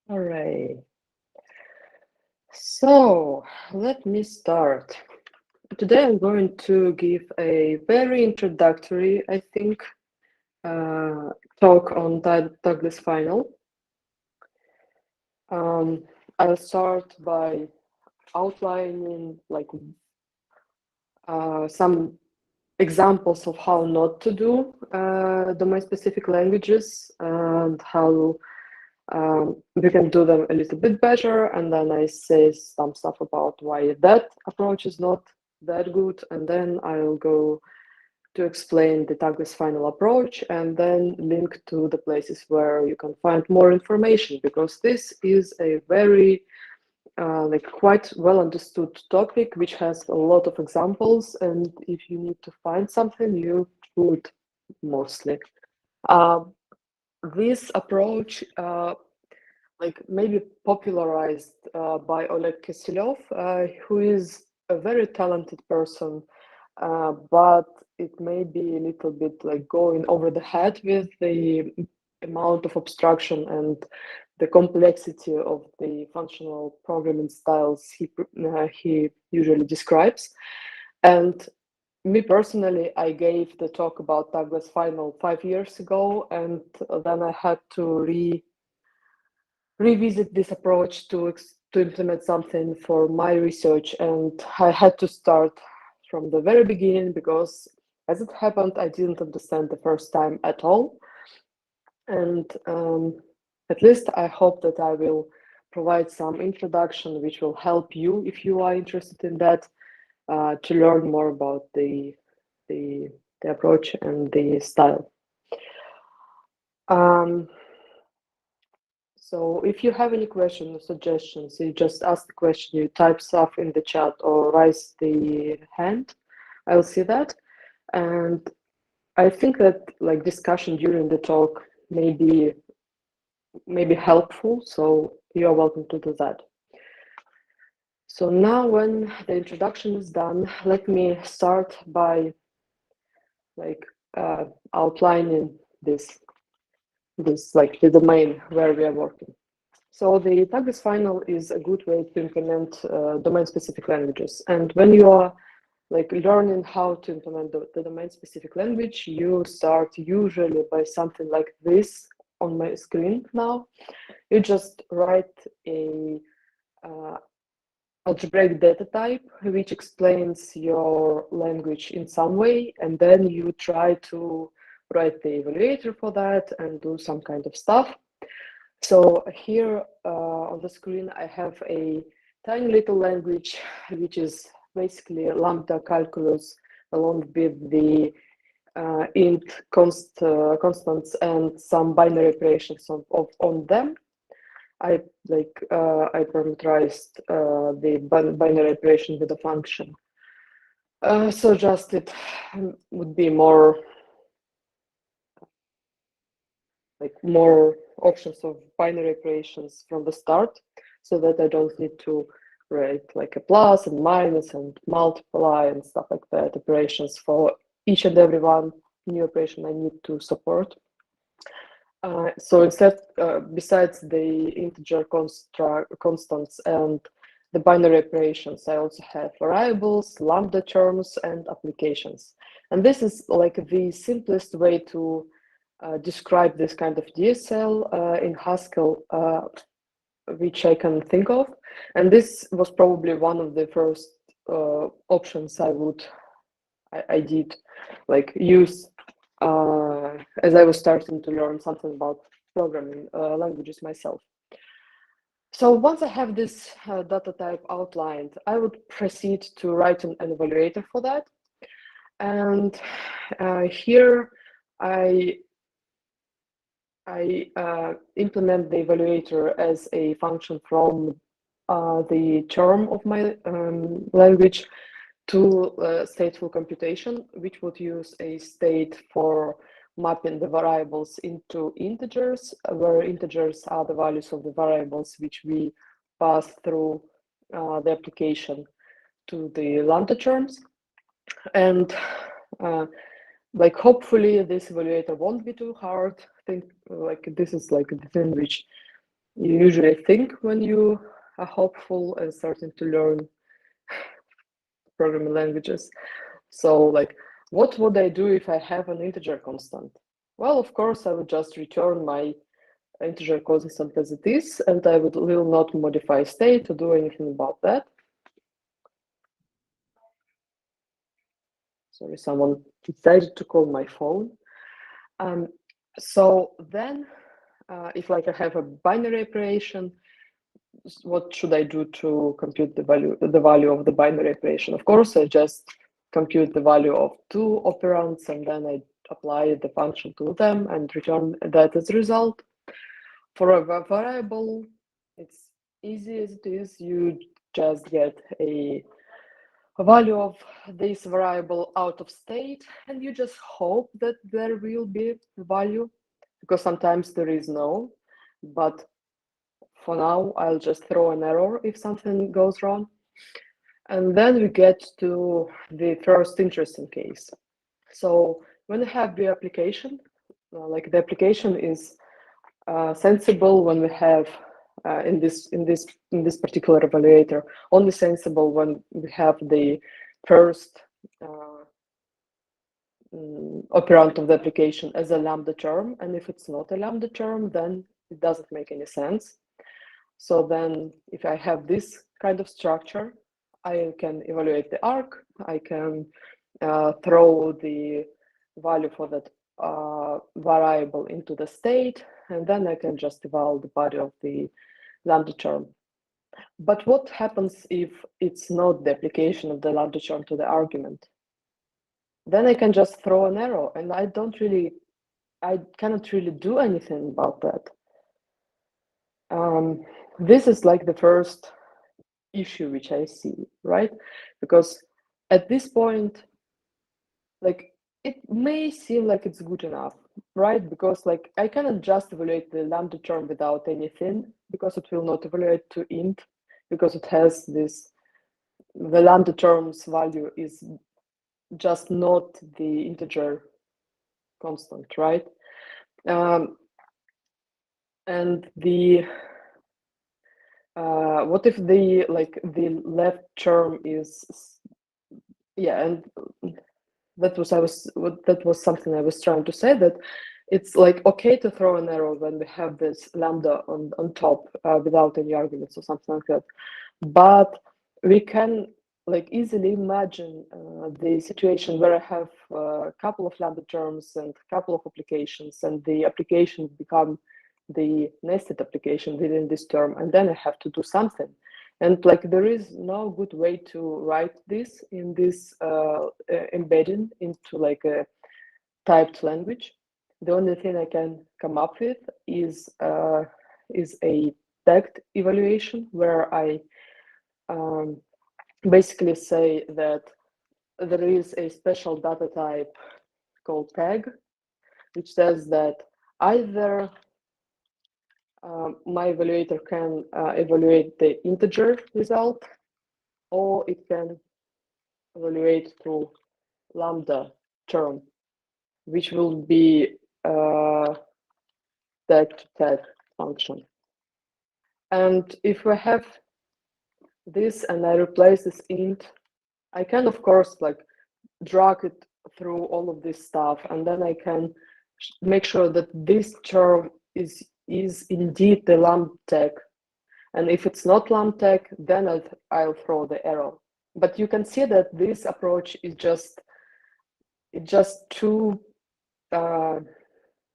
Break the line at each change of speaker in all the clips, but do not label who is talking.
All right. So let me start. Today I'm going to give a very introductory, I think, talk on Tagless-Final. I'll start by outlining some examples of how not to do domain-specific languages and how we can do them a little bit better, and then I say some stuff about why that approach is not that good, and then I'll go to explain the Tagless-Final approach and then link to the places where you can find more information, because this is a very quite well understood topic which has a lot of examples, and if you need to find something you would mostly. This approach maybe popularized by Oleg Kiselyov, who is a very talented person, but it may be a little bit like going over the head with the amount of abstraction and the complexity of the functional programming styles he usually describes. And me personally, I gave the talk about Tagless-Final 5 years ago, and then I had to revisit this approach to implement something for my research, and I had to start from the very beginning because, as it happened, I didn't understand the first time at all. And at least I hope that I will provide some introduction which will help you, if you are interested in that, to learn more about the approach and the style. So if you have any questions or suggestions, you just ask the question, you type stuff in the chat or raise the hand. I'll see that. And I think that like discussion during the talk may be helpful, so you're welcome to do that. So now when the introduction is done, let me start by outlining this like the domain where we are working. So the Tagless-Final is a good way to implement domain-specific languages. And when you are like learning how to implement the domain-specific language, you start usually by something like this on my screen now. You just write a algebraic data type which explains your language in some way, and then you try to write the evaluator for that and do some kind of stuff. So here on the screen, I have a tiny little language, which is basically lambda calculus along with the int constants and some binary operations on them. I parameterized the binary operation with a function. So just it would be more options of binary operations from the start, so that I don't need to write like a plus and minus and multiply and stuff like that, operations for each and every one new operation I need to support. So instead, besides the integer constants and the binary operations, I also have variables, lambda terms, and applications. And this is like the simplest way to describe this kind of DSL in Haskell, which I can think of. And this was probably one of the first options I did like use as I was starting to learn something about programming languages myself. So once I have this data type outlined, I would proceed to write an evaluator for that. And here I implement the evaluator as a function from the term of my language to stateful computation, which would use a state for mapping the variables into integers, where integers are the values of the variables which we pass through the application to the lambda terms. And like hopefully this evaluator won't be too hard. I think like this is like the thing which you usually think when you are hopeful and starting to learn programming languages. So like, what would I do if I have an integer constant? Well, of course, I would just return my integer constant as it is, and I will not modify state to do anything about that. Sorry, someone decided to call my phone. So then, if like I have a binary operation, what should I do to compute the value of the binary operation? Of course, I just compute the value of two operands, and then I apply the function to them and return that as a result. For a variable, it's easy as it is. You just get a value of this variable out of state, and you just hope that there will be a value, because sometimes there is no. But for now, I'll just throw an error if something goes wrong. And then we get to the first interesting case. So when we have the application, like the application is sensible when we have in this particular evaluator, only sensible when we have the first operand of the application as a lambda term, and if it's not a lambda term, then it doesn't make any sense. So then if I have this kind of structure, I can evaluate the arc, I can throw the value for that variable into the state, and then I can just evaluate the body of the lambda term. But what happens if it's not the application of the lambda term to the argument? Then I can just throw an arrow, and I cannot really do anything about that. This is like the first issue which I see, right? Because at this point, like, it may seem like it's good enough, right? Because like I cannot just evaluate the lambda term without anything, because it will not evaluate to int, because it has this, the lambda term's value is just not the integer constant, right? And the what if the left term is, yeah, and that was something I was trying to say, that it's like okay to throw an arrow when we have this lambda on top without any arguments or something like that, but we can like easily imagine the situation where I have a couple of lambda terms and a couple of applications, and the applications become the nested application within this term, and then I have to do something. And like there is no good way to write this in this embedding into like a typed language. The only thing I can come up with is a tagged evaluation, where I basically say that there is a special data type called tag, which says that either my evaluator can evaluate the integer result, or it can evaluate to lambda term, which will be tag function. And if I have this and I replace this int, I can of course like drag it through all of this stuff, and then I can make sure that this term is indeed the lamp tag. And if it's not lamp tag, then I'll throw the arrow. But you can see that this approach is just too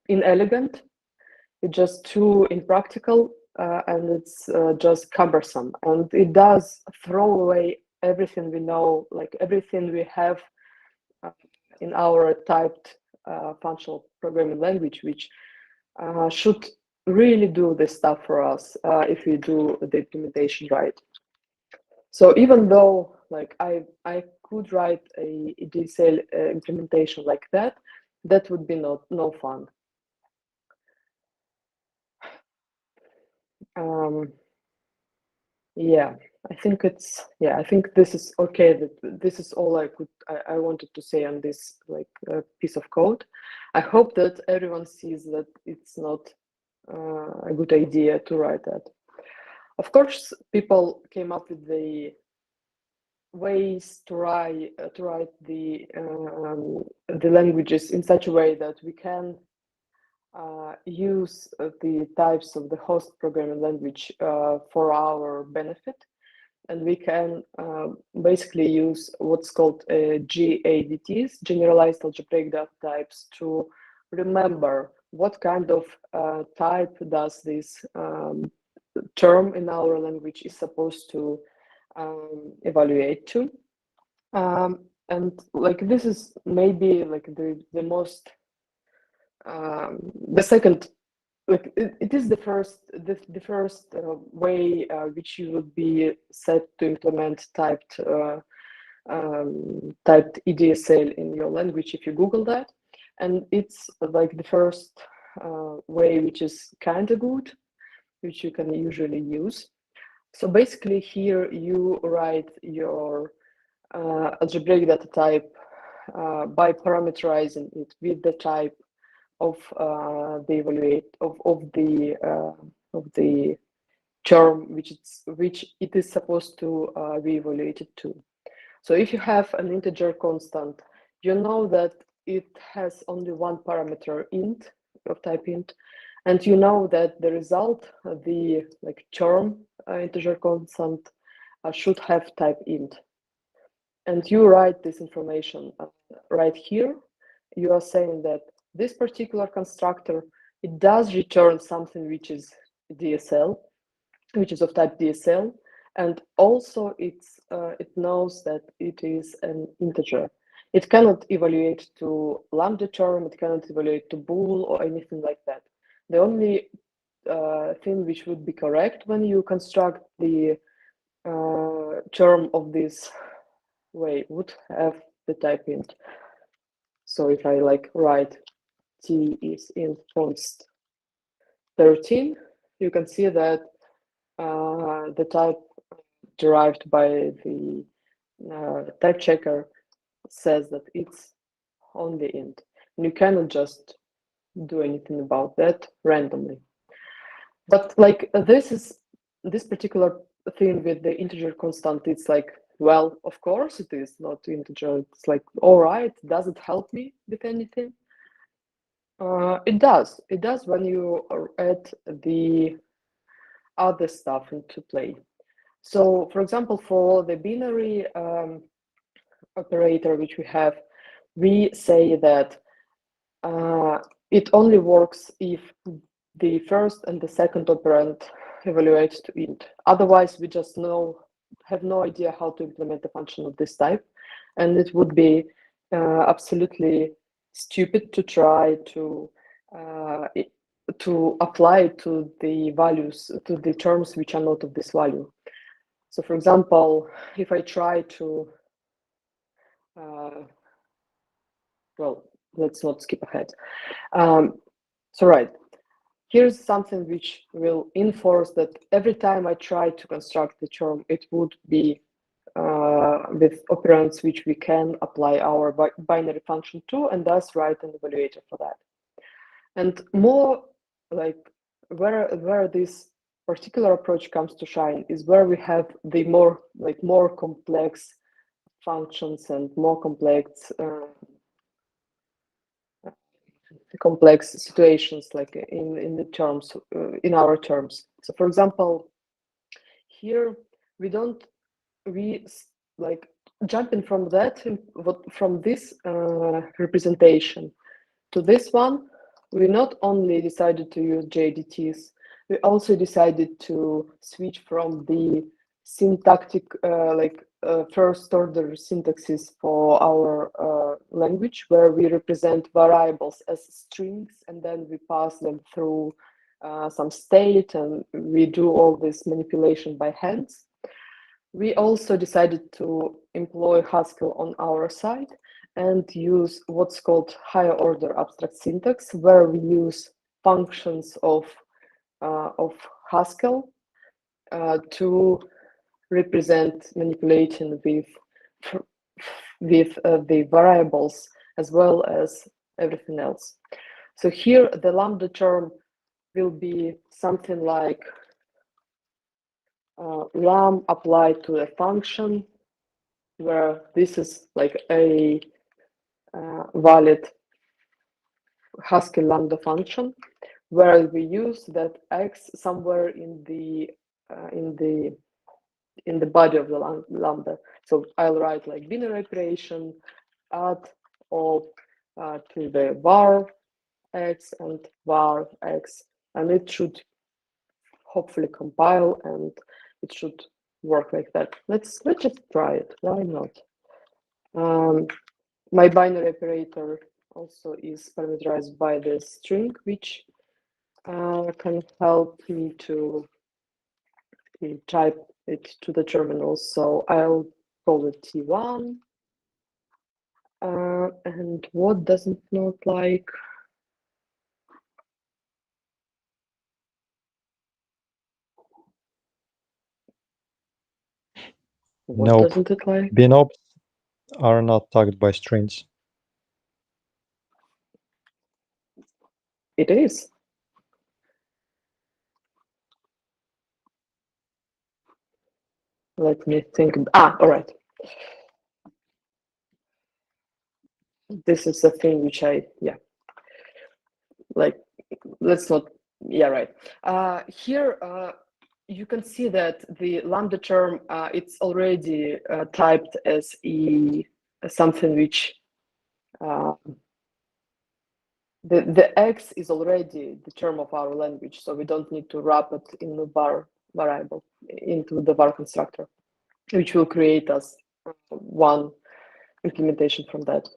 inelegant. It's just too impractical, and it's just cumbersome. And it does throw away everything we know, like everything we have in our typed functional programming language, which should really do this stuff for us if we do the implementation right. So even though like I could write a DSL implementation like that, that would be no fun. Yeah, I think this is okay. That this is all I wanted to say on this like piece of code. I hope that everyone sees that it's not a good idea to write that. Of course, people came up with the ways to write the languages in such a way that we can use the types of the host programming language for our benefit, and we can basically use what's called GADTs, generalized algebraic data types, to remember what kind of type does this term in our language is supposed to evaluate to. And like this is maybe like the most the second, like it is the first way which you would be set to implement typed EDSL in your language if you Google that, and it's like the first way which is kind of good, which you can usually use. So basically here you write your algebraic data type by parameterizing it with the type of the term which it is supposed to be evaluated to. So if you have an integer constant, you know that it has only one parameter int of type int, and you know that the result, the term integer constant, should have type int. And you write this information right here. You are saying that this particular constructor, it does return something which is DSL, which is of type DSL, and also it knows that it is an integer. It cannot evaluate to lambda term, it cannot evaluate to bool or anything like that. The only thing which would be correct when you construct the term of this way would have the type int. So if I write t is int const 13, you can see that the type derived by the type checker says that it's only int. And you cannot just do anything about that randomly. But this particular thing with the integer constant, it's like, well, of course it is not integer. It's like, all right, does it help me with anything? It does. It does when you add the other stuff into play. So, for example, for the binary operator which we have, we say that it only works if the first and the second operand evaluates to int. Otherwise, we just have no idea how to implement a function of this type, and it would be absolutely stupid to try to apply it to the values, to the terms which are not of this value. So, for example, if I try to, well, let's not skip ahead. So, right. Here's something which will enforce that every time I try to construct the term, it would be with operands which we can apply our binary function to, and thus write an evaluator for that. And more where this particular approach comes to shine is where we have the more complex functions and more complex situations, like in the terms, in our terms. So, for example, here we jumping from this representation to this one. We not only decided to use JDTs, we also decided to switch from the syntactic first order syntaxes for our language, where we represent variables as strings and then we pass them through some state and we do all this manipulation by hands. We also decided to employ Haskell on our side and use what's called higher order abstract syntax, where we use functions of Haskell to represent manipulating with the variables as well as everything else. So here the lambda term will be something like lam applied to a function, where this is like a valid Haskell lambda function, where we use that x somewhere in the body of the lambda. So I'll write like binary operation, add all to the var x and var x, and it should hopefully compile and it should work like that. Let's just try it. Why not? My binary operator also is parameterized by the string, which can help me to type it to the terminal. So I'll call it T1. And what doesn't not like? What
Nope.
doesn't it like?
Binobs are not tagged by strings.
It is. Let me think. All right. This is the thing which like, let's not, right. Here, you can see that the lambda term, it's already typed as something which, the x is already the term of our language, so we don't need to wrap it in the var variable, into the var constructor, which will create us one implementation from that.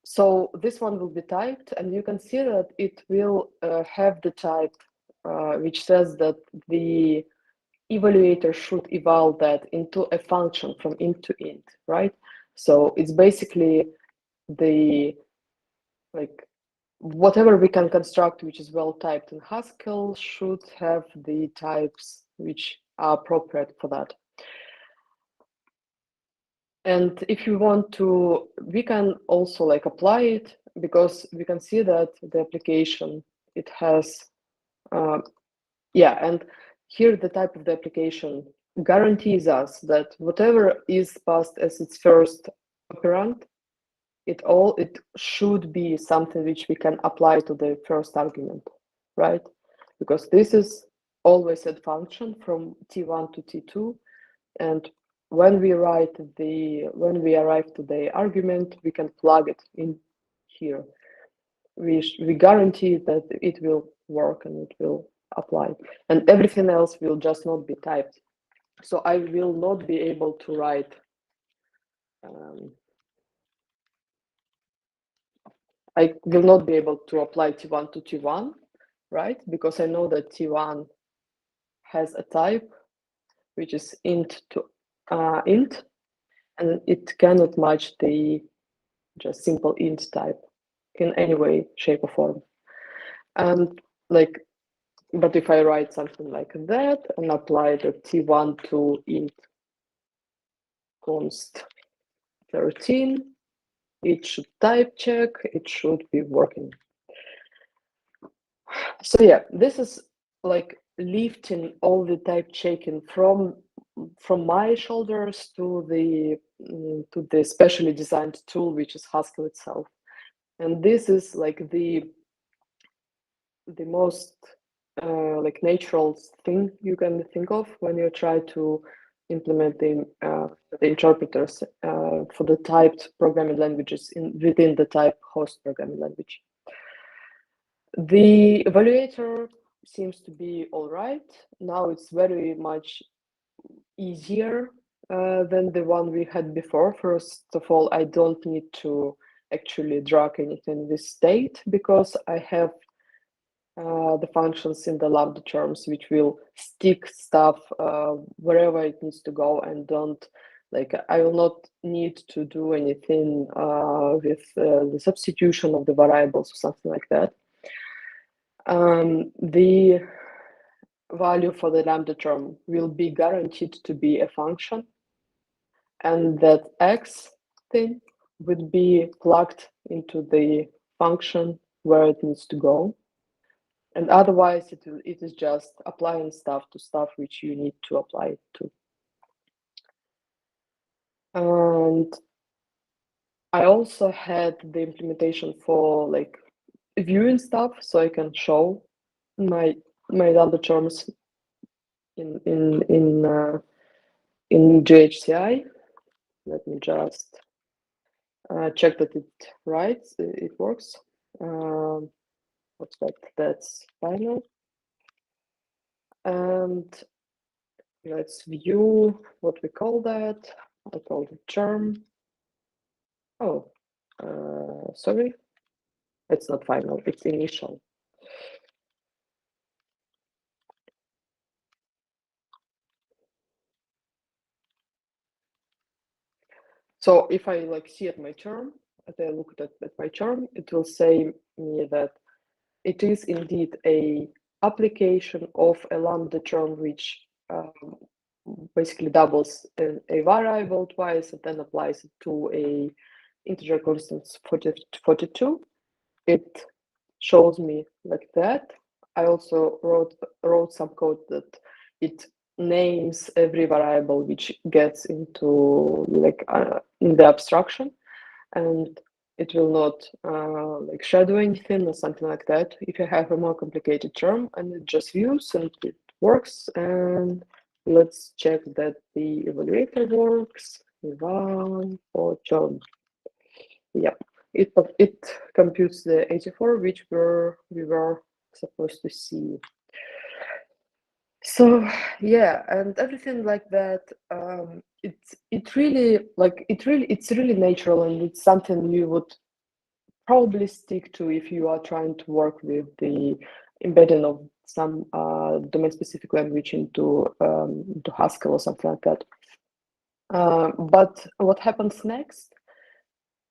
So this one will be typed, and you can see that it will have the type which says that the evaluator should eval that into a function from int to int, right? So it's basically the, like, whatever we can construct which is well typed in Haskell should have the types which are appropriate for that. And if you want to, we can also like apply it, because we can see that the application, it has, and here the type of the application guarantees us that whatever is passed as its first operand, it should be something which we can apply to the first argument, right? Because this is always a function from T1 to T2, and when we arrive to the argument, we can plug it in here. We guarantee that it will work and it will apply, and everything else will just not be typed. So I will not be able to write I will not be able to apply T1 to T1, right? Because I know that T1 has a type which is int to int, and it cannot match the just simple int type in any way, shape, or form. And like, but if I write something like that and apply the T1 to int const 13, it should type check, it should be working. So yeah, this is like lifting all the type checking from my shoulders to the specially designed tool, which is Haskell itself. And this is like the most like natural thing you can think of when you try to implement the interpreters for the typed programming languages within the type host programming language. The evaluator seems to be all right. Now it's very much easier than the one we had before. First of all, I don't need to actually drag anything with state, because I have the functions in the lambda terms which will stick stuff wherever it needs to go, and don't, like, I will not need to do anything with the substitution of the variables or something like that. The value for the lambda term will be guaranteed to be a function, and that x thing would be plugged into the function where it needs to go. and otherwise it is just applying stuff to stuff which you need to apply it to. And I also had the implementation for like viewing stuff, so I can show my other terms in GHCI. Let me just check that it works. What's that? That's final. And let's view what we call that. I call it term. Oh, sorry. It's not final, it's initial. So if I like see at my term, as I look at my term, it will say me that it is indeed a application of a lambda term which basically doubles a variable twice and then applies it to a integer constant 42. It shows me like that. I also wrote some code that it names every variable which gets into like in the abstraction, and it will not like shadow anything or something like that. If you have a more complicated term, and it just views and it works. And let's check that the evaluator works. Eval for term. Yeah, it computes the 84 which we were supposed to see. So yeah, and everything like that, it's really natural, and it's something you would probably stick to if you are trying to work with the embedding of some domain-specific language into Haskell or something like that. But what happens next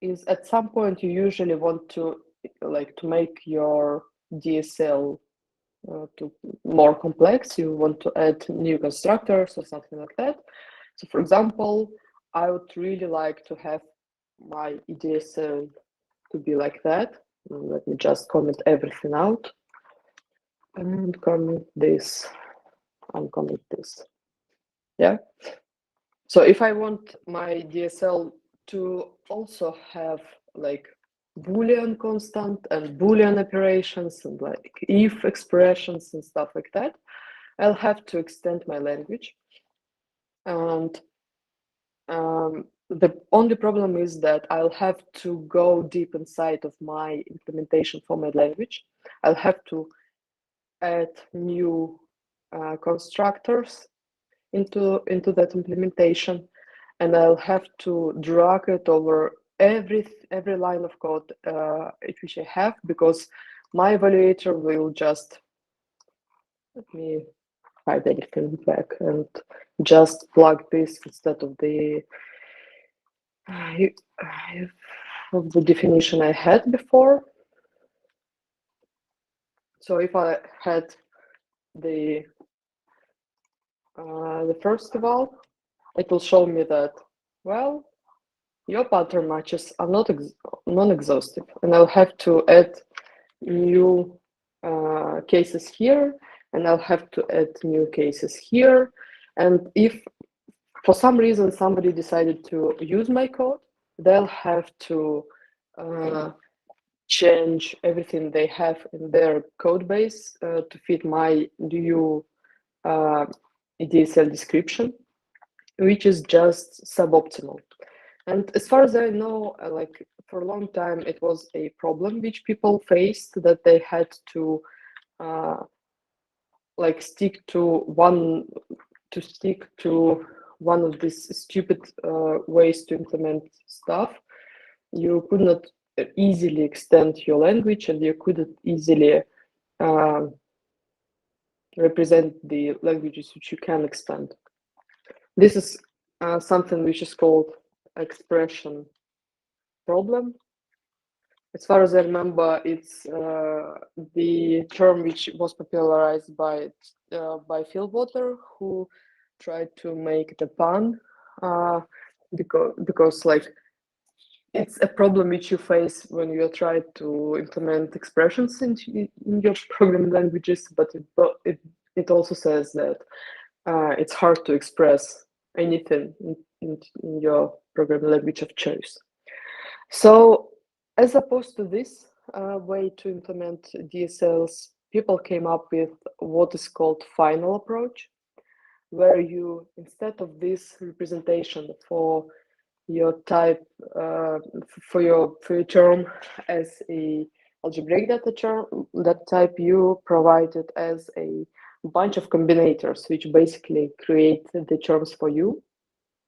is at some point you usually want to make your DSL to more complex. You want to add new constructors or something like that. So for example, I would really like to have my DSL to be like that. Let me just comment everything out and comment this, uncomment this. Yeah. So if I want my DSL to also have like Boolean constant and Boolean operations and like if expressions and stuff like that, I'll have to extend my language. And the only problem is that I'll have to go deep inside of my implementation for my language. I'll have to add new constructors into that implementation, and I'll have to drag it over every line of code which I have, because my evaluator will just, let me hide anything back and just plug this instead of the definition I had before. So if I had the first eval, it will show me that, well, your pattern matches are not non-exhaustive, and I'll have to add new cases here, and I'll have to add new cases here. And if for some reason somebody decided to use my code, they'll have to change everything they have in their code base to fit my new DSL description, which is just suboptimal. And as far as I know, like for a long time, it was a problem which people faced, that they had to like stick to one of these stupid ways to implement stuff. You could not easily extend your language, and you couldn't easily represent the languages which you can expand. This is something which is called expression problem. As far as I remember, it's the term which was popularized by Fieldwater, who tried to make the pun because like it's a problem which you face when you try to implement expressions in your programming languages, but it also says that it's hard to express anything in your programming language of choice. So as opposed to this way to implement DSLs, people came up with what is called final approach, where you, instead of this representation for your type, for your term as a algebraic data term, that type, you provide it as a bunch of combinators, which basically create the terms for you.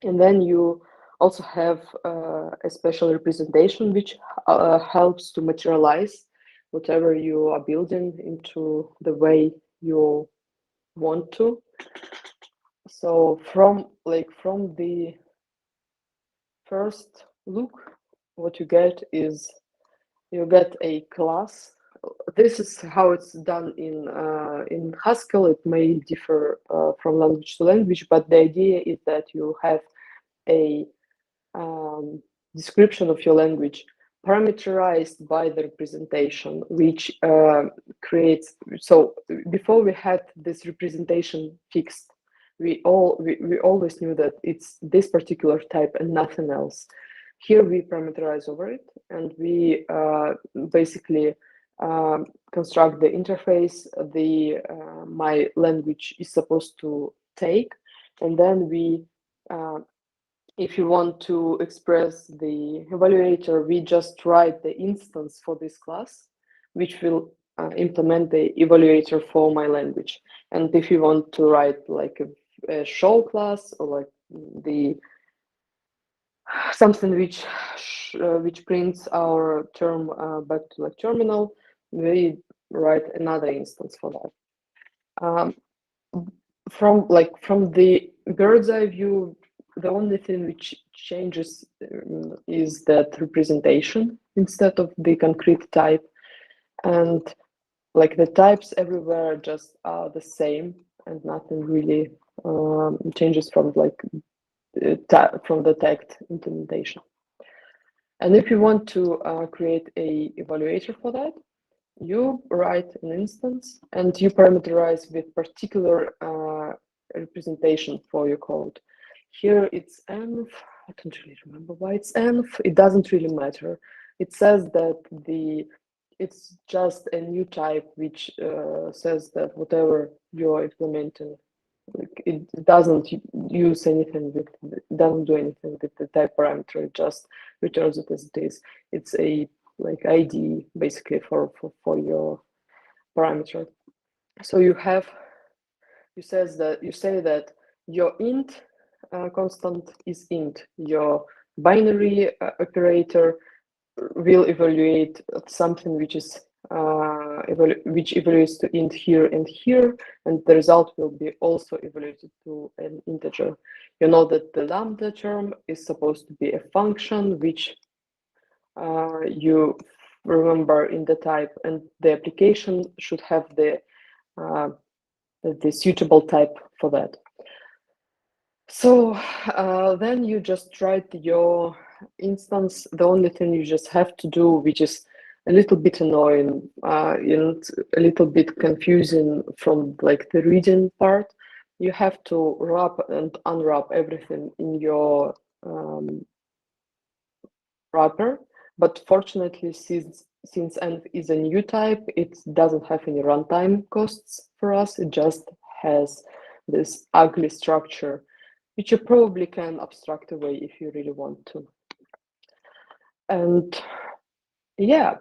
And then you also have a special representation which helps to materialize whatever you are building into the way you want to. So from the first look, what you get is you get a class. This is how it's done in Haskell. It may differ from language to language, but the idea is that you have a description of your language parameterized by the representation, which creates. So before we had this representation fixed, we always knew that it's this particular type and nothing else. Here we parameterize over it, and we basically construct the interface the my language is supposed to take, and then we if you want to express the evaluator, we just write the instance for this class, which will implement the evaluator for my language. And if you want to write like a show class or like the something which prints our term back to like terminal, we write another instance for that. From the bird's eye view, the only thing which changes is that representation instead of the concrete type, and like the types everywhere just are the same, and nothing really changes from like from the tagged implementation. And if you want to create a evaluator for that, you write an instance and you parameterize with particular representation for your code. Here it's env. I don't really remember why it's env. It doesn't really matter. It says that it's just a new type which says that whatever you're implementing, like, it doesn't use anything with, it doesn't do anything with the type parameter. It just returns it as it is. It's a like ID basically for your parameter. So you say that your int constant is int. Your binary operator will evaluate something which is which evaluates to int here and here, and the result will be also evaluated to an integer. You know that the lambda term is supposed to be a function which you remember in the type, and the application should have the suitable type for that. So then you just write your instance. The only thing you just have to do, which is a little bit annoying and a little bit confusing from like the reading part, you have to wrap and unwrap everything in your wrapper. But fortunately, since env is a new type, it doesn't have any runtime costs for us. It just has this ugly structure, which you probably can abstract away if you really want to. And yeah,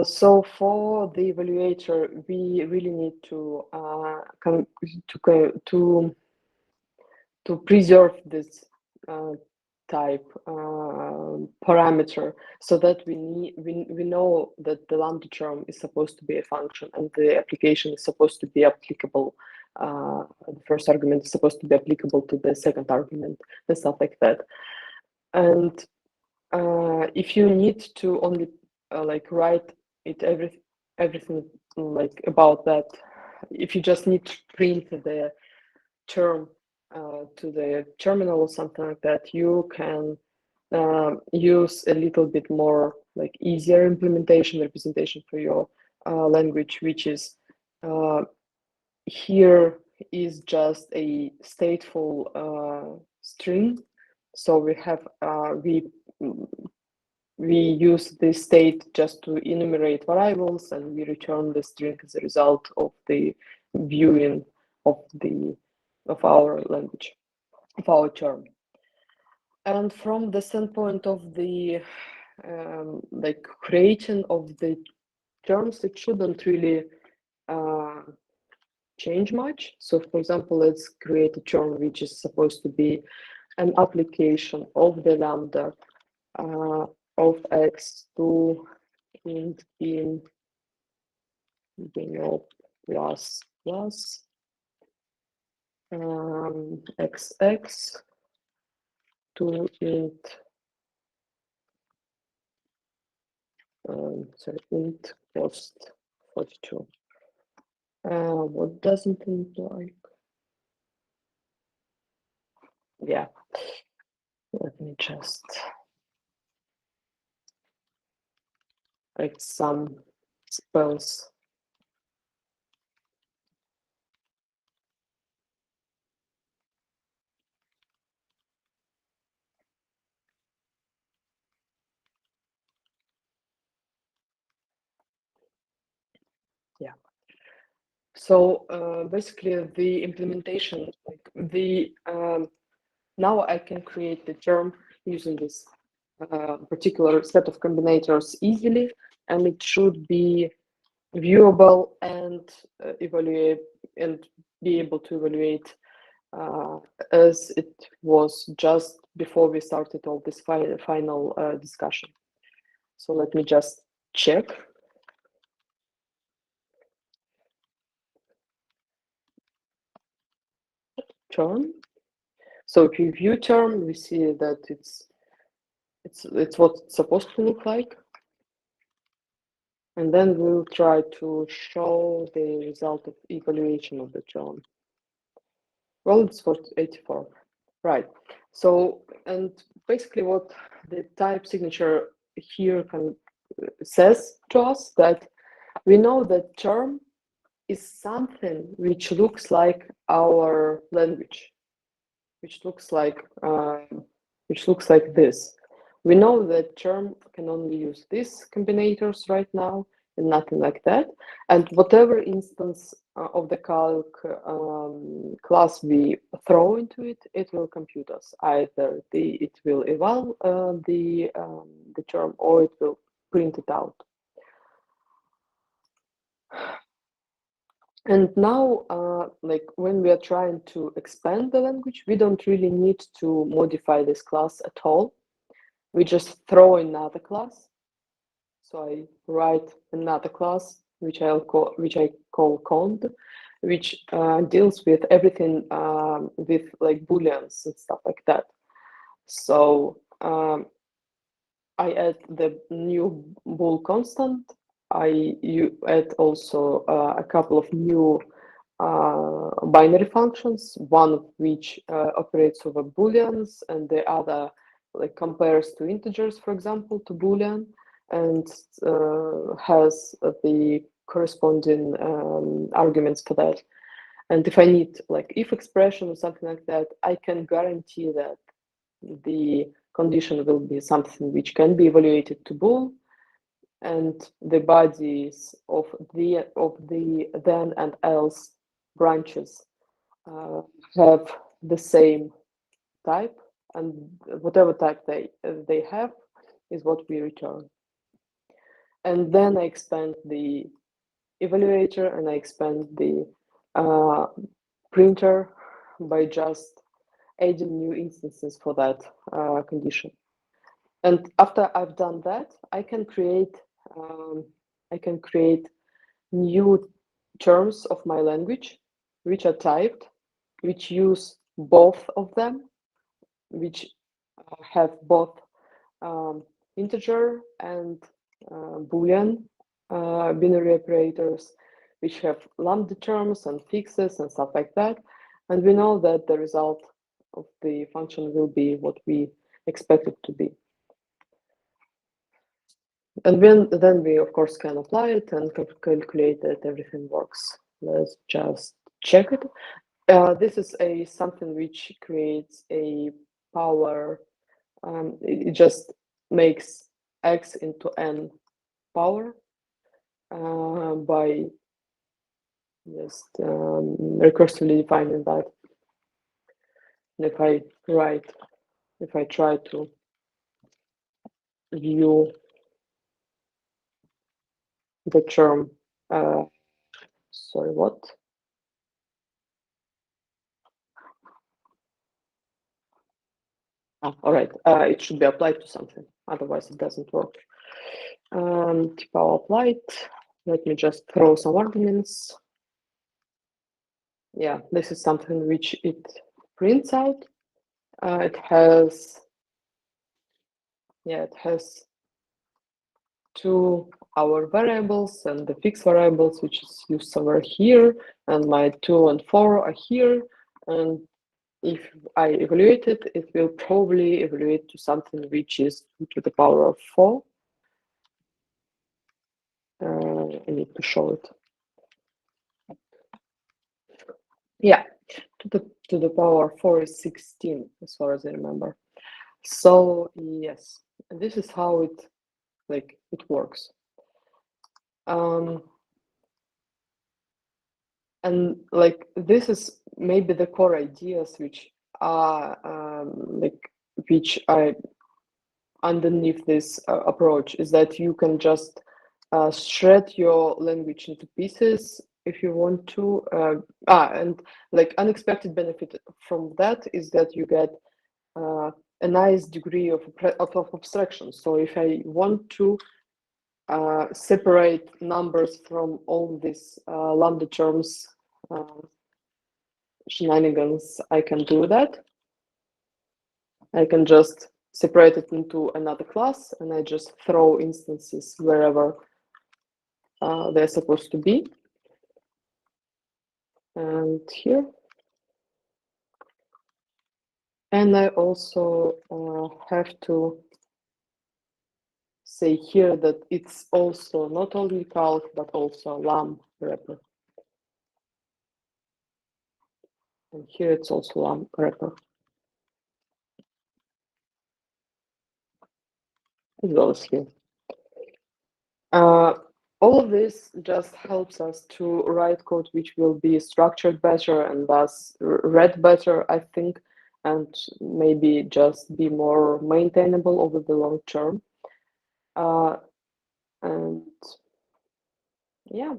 so for the evaluator, we really need to preserve this type parameter, so that we know that the lambda term is supposed to be a function, and the application is supposed to be applicable. The first argument is supposed to be applicable to the second argument, and stuff like that. And if you need to only like write it everything like about that, if you just need to print the term to the terminal or something like that, you can use a little bit more like easier implementation representation for your language, which is here is just a stateful string. So we have we use this state just to enumerate variables, and we return the string as a result of the viewing of our language, of our term. And from the standpoint of the like creation of the terms, it shouldn't really change much. So for example, let's create a term which is supposed to be an application of the lambda of x to int in plus plus xx to int int cost 42. What doesn't imply? Yeah, let me just write some spells. Yeah. So basically, the implementation, like the now I can create the term using this particular set of combinators easily, and it should be viewable and evaluate and be able to evaluate as it was just before we started all this final discussion. So let me just check. Term. So if you view term, we see that it's what it's supposed to look like. And then we'll try to show the result of evaluation of the term. Well, it's for 84, right? So, and basically what the type signature here says to us that we know that term is something which looks like our language, which looks like this. We know that term can only use these combinators right now and nothing like that. And whatever instance of the calc class we throw into it, it will compute us. Either it will eval the term, or it will print it out. And now, like when we are trying to expand the language, we don't really need to modify this class at all. We just throw another class. So I write another class, which I call cond, which deals with everything with like booleans and stuff like that. So I add the new bool constant. You add also a couple of new binary functions, one of which operates over booleans, and the other like compares to integers, for example, to boolean, and has the corresponding arguments for that. And if I need like if expression or something like that, I can guarantee that the condition will be something which can be evaluated to bool, and the bodies of the then and else branches have the same type, and whatever type they have is what we return. And then I expand the evaluator and I expand the printer by just adding new instances for that condition. And after I've done that, I can create new terms of my language, which are typed, which use both of them, which have both integer and boolean binary operators, which have lambda terms and fixes and stuff like that. And we know that the result of the function will be what we expect it to be. And then we, of course, can apply it and calculate that everything works. Let's just check it. This is something which creates a power. It just makes x into n power by just recursively defining that. And if I try to view the term, sorry, what? All right, it should be applied to something, otherwise it doesn't work. Power applied. Let me just throw some arguments. Yeah, this is something which it prints out. It has two our variables and the fixed variables, which is used somewhere here, and my 2 and 4 are here. And if I evaluate it, it will probably evaluate to something which is 2 to the power of 4. I need to show it. Yeah, to the power of 4 is 16, as far as I remember. So yes, this is how it works. And this is maybe the core ideas which are which are underneath this approach, is that you can just shred your language into pieces if you want to. And unexpected benefit from that is that you get a nice degree of abstraction. So if I want to separate numbers from all these lambda terms shenanigans, I can do that. I can just separate it into another class, and I just throw instances wherever they're supposed to be. And here. And I also have to say here that it's also not only calc, but also lam wrapper. And here it's also lam wrapper, as well as here. All of this just helps us to write code which will be structured better and thus read better, I think, and maybe just be more maintainable over the long term. And yeah,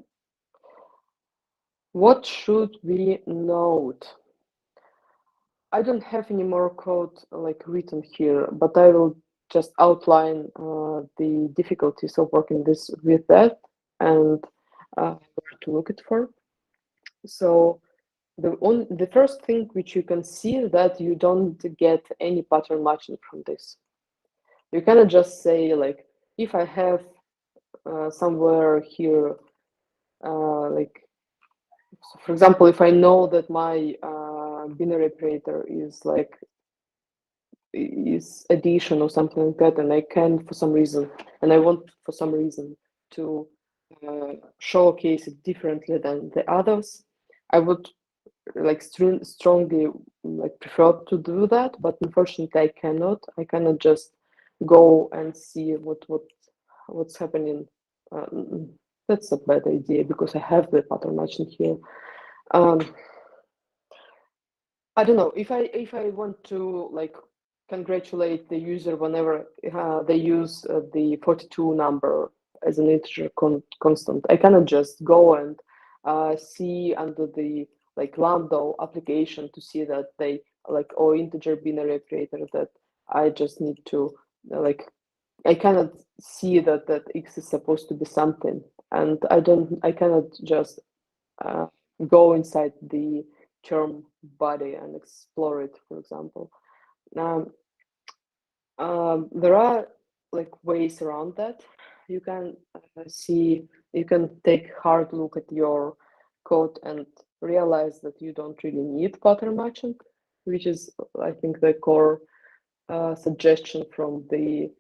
what should we note? I don't have any more code written here, but I will just outline the difficulties of working with that and where to look it for. So the first thing which you can see is that you don't get any pattern matching from this. You cannot just say if I have somewhere here so for example, if I know that my binary operator is addition or something like that, and I can for some reason, and I want for some reason to showcase it differently than the others, I would strongly prefer to do that, but unfortunately I cannot. I cannot just go and see what's happening. That's a bad idea because I have the pattern matching here. I don't know if I want to congratulate the user whenever they use the 42 number as an integer constant. I cannot just go and see under the lambda application to see that they or integer binary operator that I just need to I cannot see that x is supposed to be something, and I cannot just go inside the term body and explore it, for example. There are ways around that. You can you can take a hard look at your code and realize that you don't really need pattern matching, which is, I think, the core suggestion from the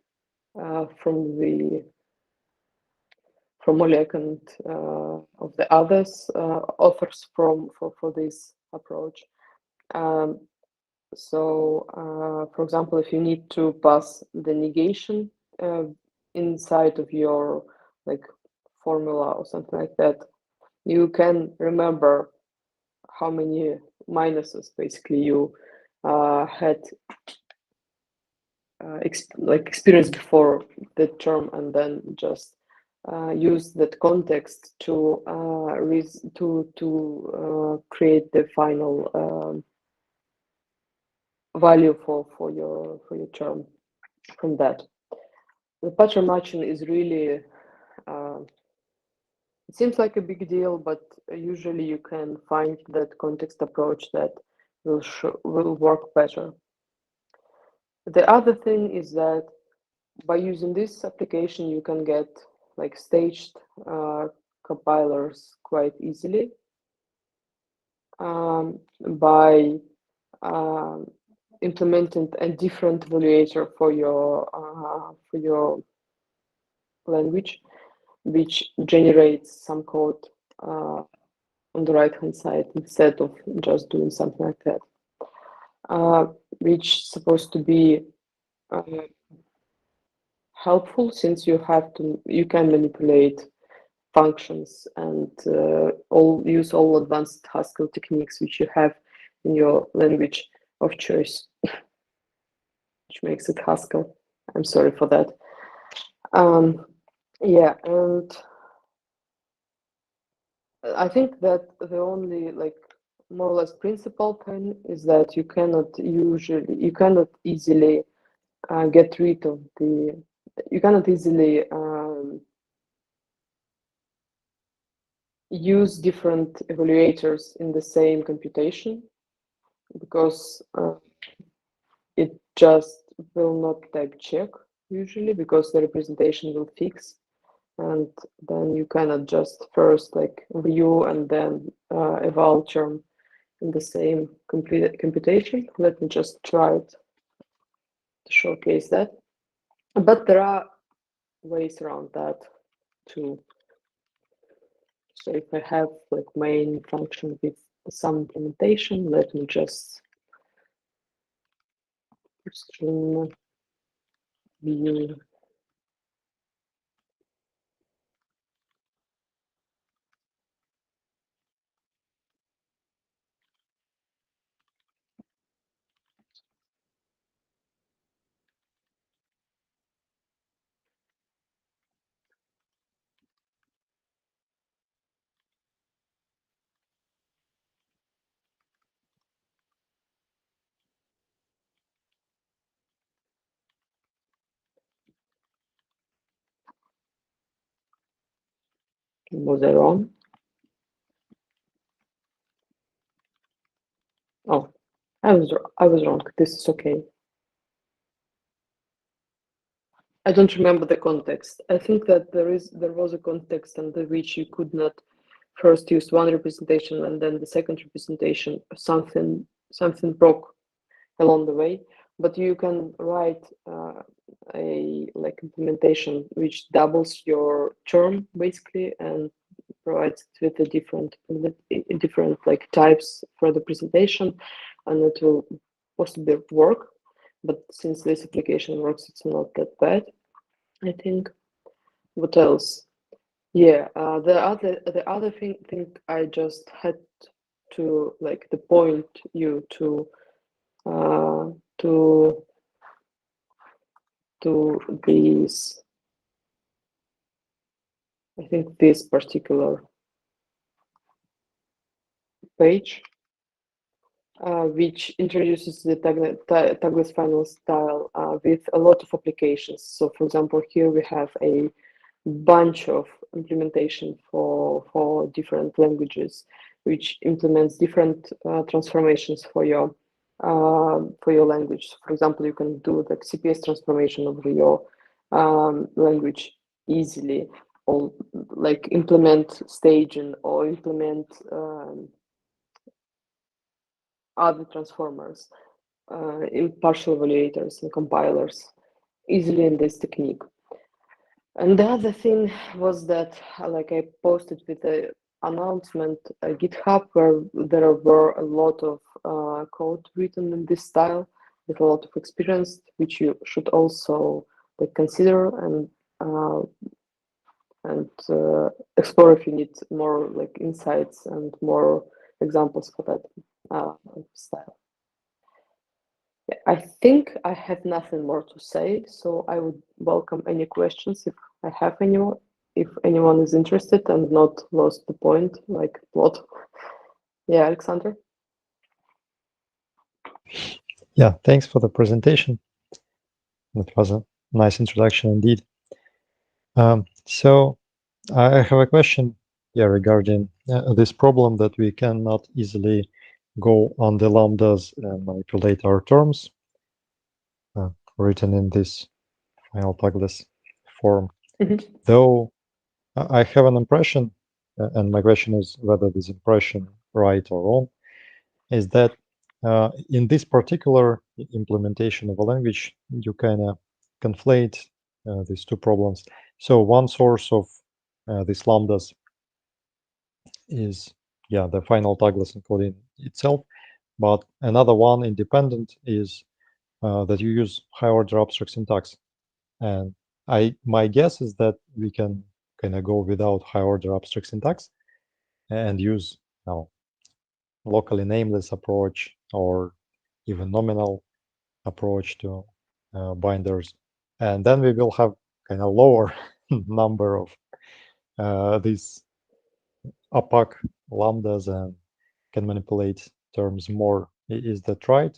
from Oleg and of the others authors for this approach. So, for example, if you need to pass the negation inside of your like formula or something like that, you can remember how many minuses basically you had experience before the term, and then just use that context to create the final value for your term from that. The pattern matching is really it seems like a big deal, but usually you can find that context approach that will work better. The other thing is that by using this application, you can get like staged compilers quite easily by implementing a different evaluator for your language, which generates some code on the right hand side instead of just doing something like that, which is supposed to be helpful, since you can manipulate functions and use all advanced Haskell techniques which you have in your language of choice, which makes it Haskell. I'm sorry for that. Yeah, and I think that the only like more or less principal thing is that you cannot easily get rid of you cannot easily use different evaluators in the same computation, because it just will not type check usually, because the representation will fix, and then you cannot just first like view and then eval term in the same computation. Let me just try it to showcase that. But there are ways around that too. So if I have like main function with some implementation, let me just string view was I wrong? Oh, I was wrong. This is okay. I don't remember the context. I think that there was a context under which you could not first use one representation and then the second representation. Something broke along the way, but you can write a like implementation which doubles your term basically and provides it with a different like types for the presentation, and it will possibly work. But since this application works, it's not that bad, I think. What else? Yeah, the other thing I just had to like the point you uh, to this, I think this particular page, which introduces the Tagless-Final Style with a lot of applications. So for example, here we have a bunch of implementation for different languages, which implements different transformations for your language. For example, you can do the CPS transformation over your language easily, or like implement staging or implement other transformers in partial evaluators and compilers easily in this technique. And the other thing was that, like, I posted with the announcement GitHub, where there were a lot of code written in this style with a lot of experience, which you should also like consider uh, and explore if you need more like insights and more examples for that style. Yeah, I think I have nothing more to say, so I would welcome any questions if I have any. If anyone is interested and not lost the point, like plot. Yeah, Alexander.
Yeah, thanks for the presentation. That was a nice introduction indeed. So I have a question regarding this problem that we cannot easily go on the lambdas and manipulate our terms written in this final tagless form. Though I have an impression, and my question is whether this impression right or wrong, is that in this particular implementation of a language, you kind of conflate these two problems. So one source of these lambdas is, the final tagless encoding itself, but another one independent is that you use high-order abstract syntax. And my guess is that we can kind of go without high-order abstract syntax and use locally nameless approach or even nominal approach to binders. And then we will have kind of lower number of these opaque lambdas and can manipulate terms more. Is that right?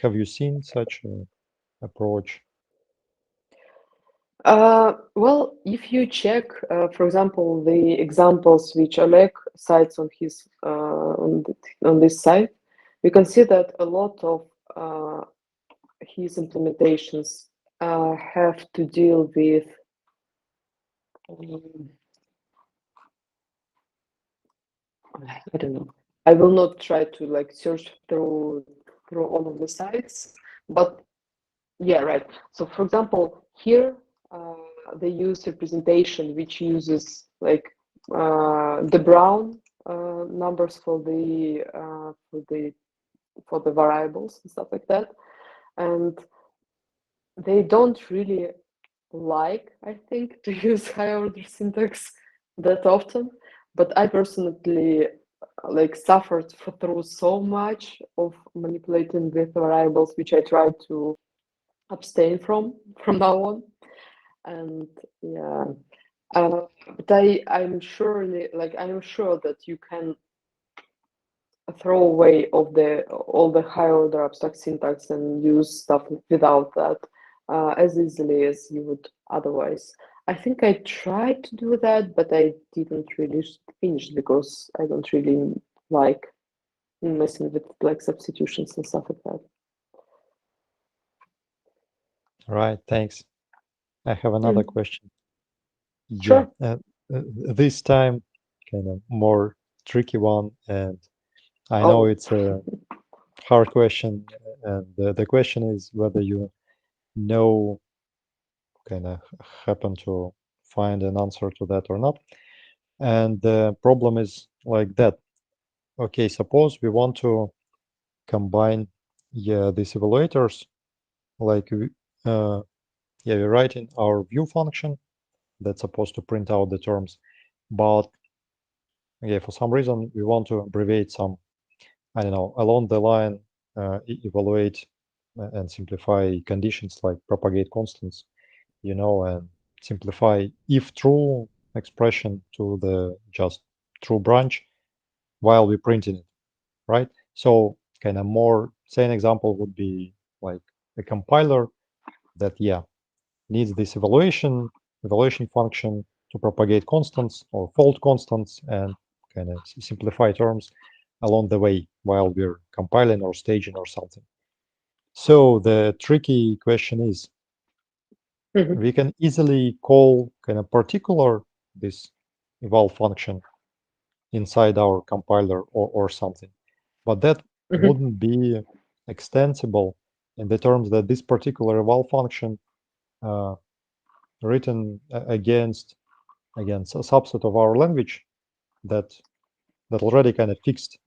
Have you seen such an approach?
Well, if you check, for example, the examples which Oleg cites on his on this site, you can see that a lot of his implementations have to deal with I don't know. I will not try to like search through all of the sites, but yeah, right. So for example, here they use representation which uses like the brown numbers for the variables and stuff like that, and they don't really like, I think, to use higher order syntax that often. But I personally like suffered through so much of manipulating with variables, which I try to abstain from now on. And yeah, but I'm surely like I'm sure that you can throw away of all the high order abstract syntax and use stuff without that as easily as you would otherwise. I think I tried to do that, but I didn't really finish because I don't really like messing with like substitutions and stuff like that.
Right, thanks. I have another question.
Sure.
This time kind of more tricky one, and I know it's a hard question, and the question is whether you know kind of happen to find an answer to that or not. And the problem is like that. Okay, suppose we want to combine these evaluators, like we're writing our view function that's supposed to print out the terms, but for some reason we want to abbreviate some, I don't know, along the line evaluate and simplify conditions like propagate constants, and simplify if true expression to the just true branch while we're printing it, right? So kind of more sane example would be like a compiler that needs this evaluation function to propagate constants or fold constants and kind of simplify terms along the way while we're compiling or staging or something. So the tricky question is, we can easily call kind of particular this eval function inside our compiler or something, but that wouldn't be extensible in the terms that this particular eval function written against a subset of our language that already kind of fixed.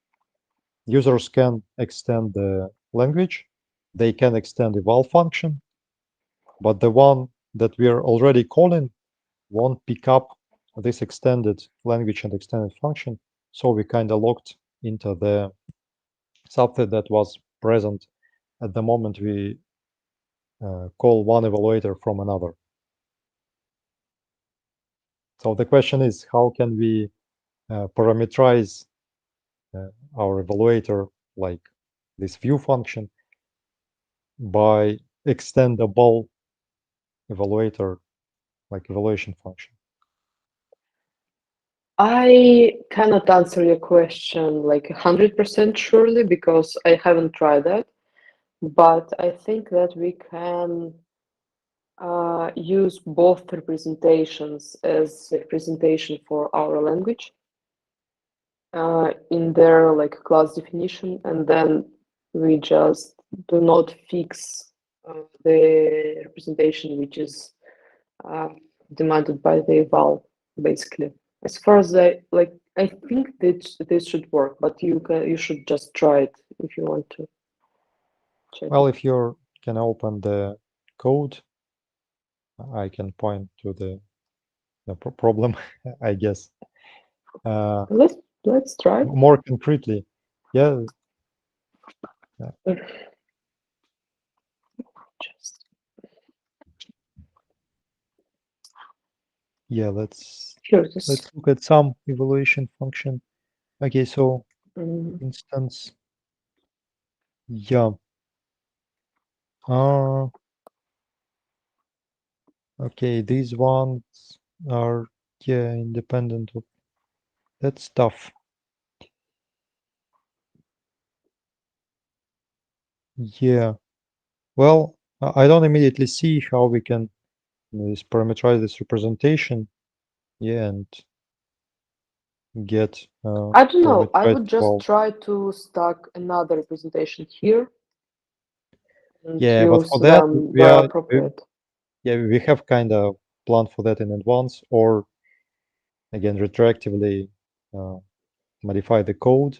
Users can extend the language, they can extend the eval function, but the one that we are already calling won't pick up this extended language and extended function. So we kind of locked into the subset that was present at the moment we call one evaluator from another. So the question is, how can we parameterize our evaluator, like this view function, by extendable evaluator, like evaluation function?
I cannot answer your question like 100% surely because I haven't tried that, but I think that we can use both representations as representation for our language in their like class definition, and then we just do not fix the representation which is demanded by the eval, basically. As far as I think that this should work, but you should just try it if you want to check.
Well, if you can open the code, I can point to the problem, I guess.
Let's try.
More concretely, yeah.
Just
Yeah, let's
curious.
look at some evaluation function. Okay, so
Mm.
instance, yeah. Okay, these ones are independent of that stuff. Yeah. Well, I don't immediately see how we can parameterize this representation. Yeah, and get
I don't know. I
parameterized
would just
eval.
try to stack another representation here and
Yeah, but
use
for that
them where appropriate.
we have kind of planned for that in advance, or again retroactively modify the code,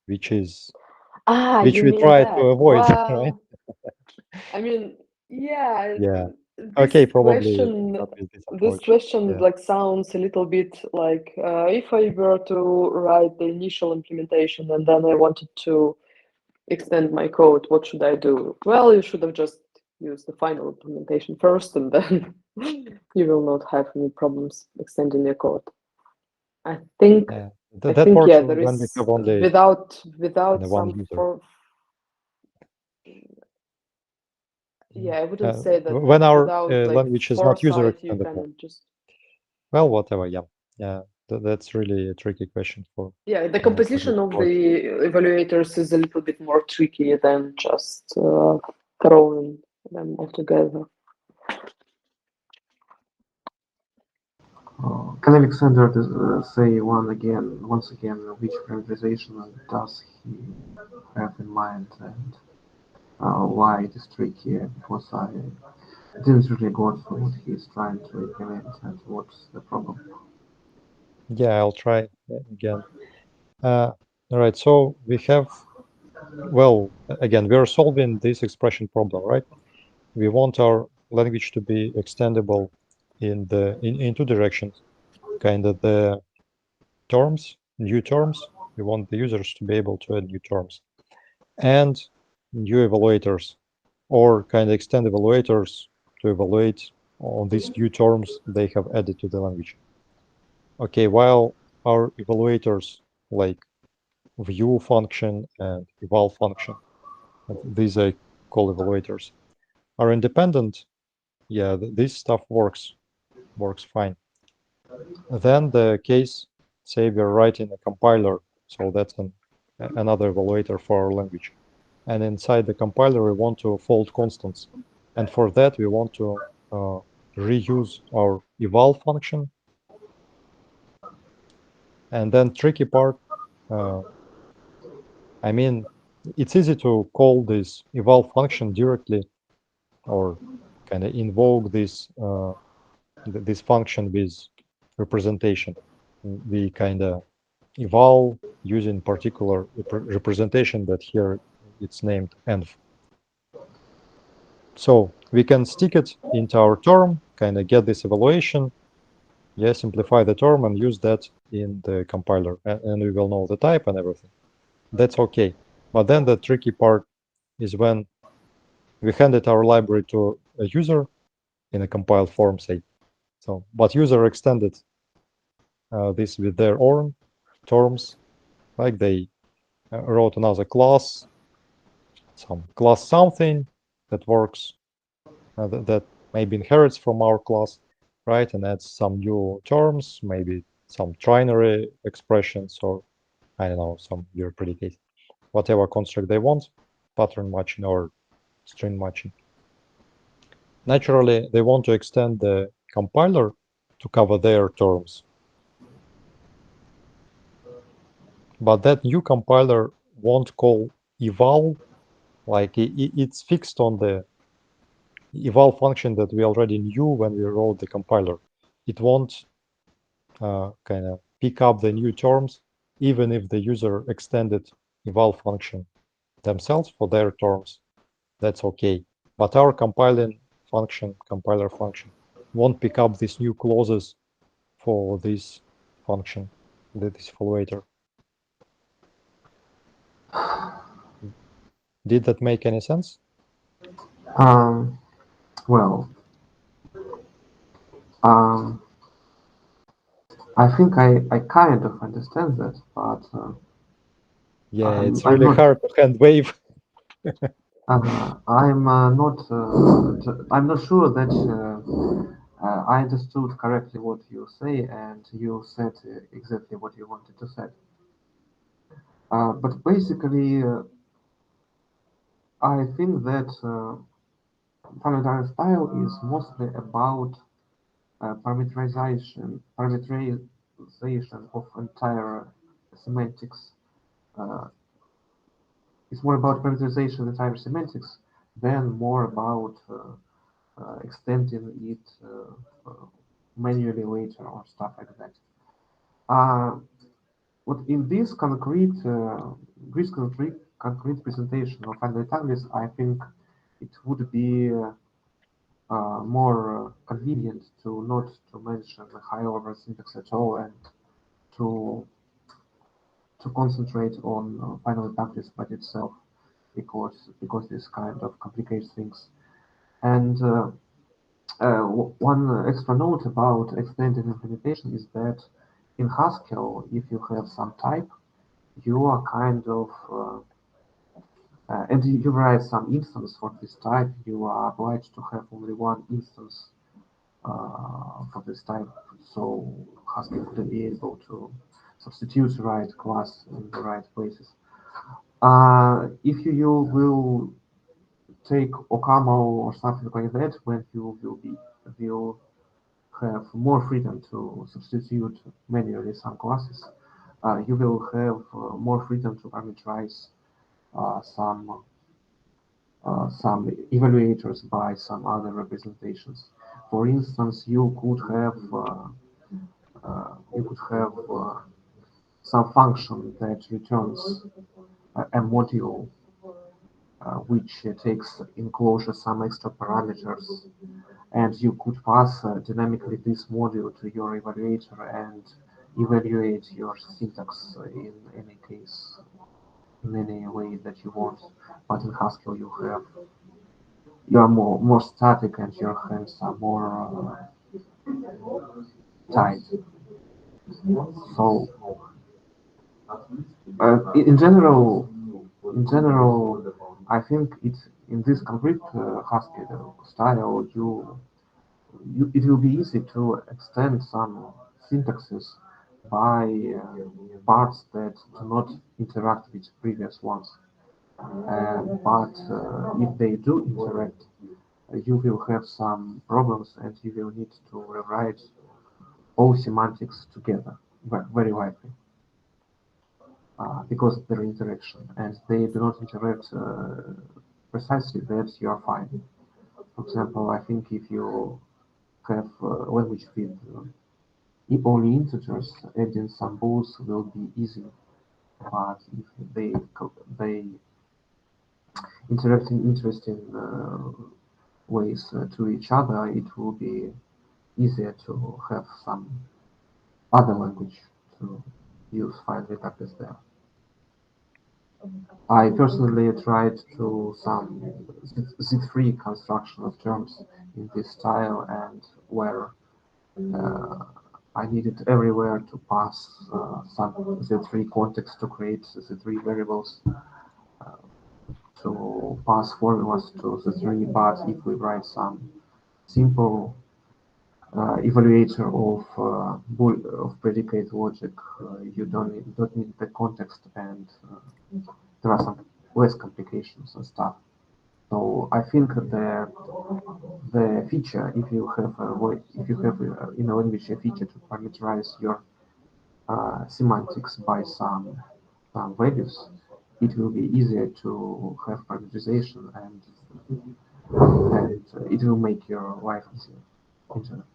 which
You
we
mean
try to
that?
avoid, right?
Well, I mean, yeah,
Yeah.
this
Okay, probably
question,
not with this approach. Yeah.
like sounds a little bit like if I were to write the initial implementation and then I wanted to extend my code, what should I do? Well, you should have just used the final implementation first, and then you will not have any problems extending your code. I think
Yeah.
I
That
think
works
yeah, there
when we
is
have only
without
one
some
user.
for yeah, I wouldn't say that
When our
without like
language is not user
foresight you
extendable.
can just
Well, whatever. Yeah. Yeah. That's really a tricky question for
the
for this
composition of
approach.
the evaluators is a little bit more tricky than just throwing them all together.
Can Alexander say once again, which parameterization does he have in mind and why it is tricky? Because I didn't really got what he's trying to implement and what's the problem.
Yeah, I'll try again. All right. So we have, well, again, we are solving this expression problem, right? We want our language to be extendable in two directions. Kind of the terms, new terms. We want the users to be able to add new terms, and new evaluators, or kind of extend evaluators to evaluate on these new terms they have added to the language. Okay, while our evaluators like view function and eval function, these I call evaluators, are independent, yeah, this stuff works fine. Then the case, say we're writing a compiler, so that's another evaluator for our language. And inside the compiler, we want to fold constants. And for that, we want to reuse our eval function. And then tricky part, I mean, it's easy to call this eval function directly or kind of invoke this this function with representation. We kind of eval using particular representation that here it's named env. So we can stick it into our term, kind of get this evaluation, simplify the term and use that in the compiler, and we will know the type and everything. That's okay. But then the tricky part is when we handed our library to a user in a compiled form, say. So, but user extended this with their own terms, like they wrote another class, some class something that works, that maybe inherits from our class, right? And adds some new terms, maybe some trinary expressions, or I don't know, some weird predicate, whatever construct they want, pattern matching or string matching. Naturally, they want to extend the compiler to cover their terms. But that new compiler won't call eval, like it's fixed on the eval function that we already knew when we wrote the compiler. It won't kind of pick up the new terms, even if the user extended eval function themselves for their terms. That's okay. But our compiler function, won't pick up these new clauses for this function, this evaluator. Did that make any sense?
Well, I think I kind of understand that, but
yeah, it's really hard to hand wave.
I'm not sure that I understood correctly what you say, and you said exactly what you wanted to say. But basically, I think that Tagless-Final Style is mostly about parameterization of entire semantics. It's more about parameterization of entire semantics than more about extending it manually later or stuff like that. What in this concrete presentation of Tagless, I think it would be more convenient to not to mention the high-order syntax at all and to concentrate on final Tagless by itself, because this kind of complicates things. And one extra note about extended implementation is that in Haskell, if you have some type, you are kind of and you write some instance for this type, you are obliged to have only one instance for this type, so Haskell could be able to substitute the right class in the right places. If you will take OCaml or something like that, when you will have more freedom to substitute manually some classes, you will have more freedom to parameterize some evaluators by some other representations. For instance, you could have some function that returns a module which takes enclosure some extra parameters, and you could pass dynamically this module to your evaluator and evaluate your syntax in any case, in any way that you want. But in Haskell, you are more static and your hands are more tight. So in general, I think it's in this concrete Haskell style, it will be easy to extend some syntaxes by parts that do not interact with previous ones. But if they do interact, you will have some problems and you will need to rewrite all semantics together very likely. Because of their interaction, and they do not interact precisely, that you are fine. For example, I think if you have language with only integers, adding some bools will be easy. But if they interact in interesting ways to each other, it will be easier to have some other language to use finally practice there. I personally tried to some Z3 construction of terms in this style, and where I needed everywhere to pass some Z3 context to create Z3 variables to pass formulas to Z3. But if we write some simple evaluator of predicate logic, you don't need the context, and there are some less complications and stuff. So I think the feature, if you have in a language a feature to parameterize your semantics by some values, it will be easier to have parameterization, and it will make your life easier in general.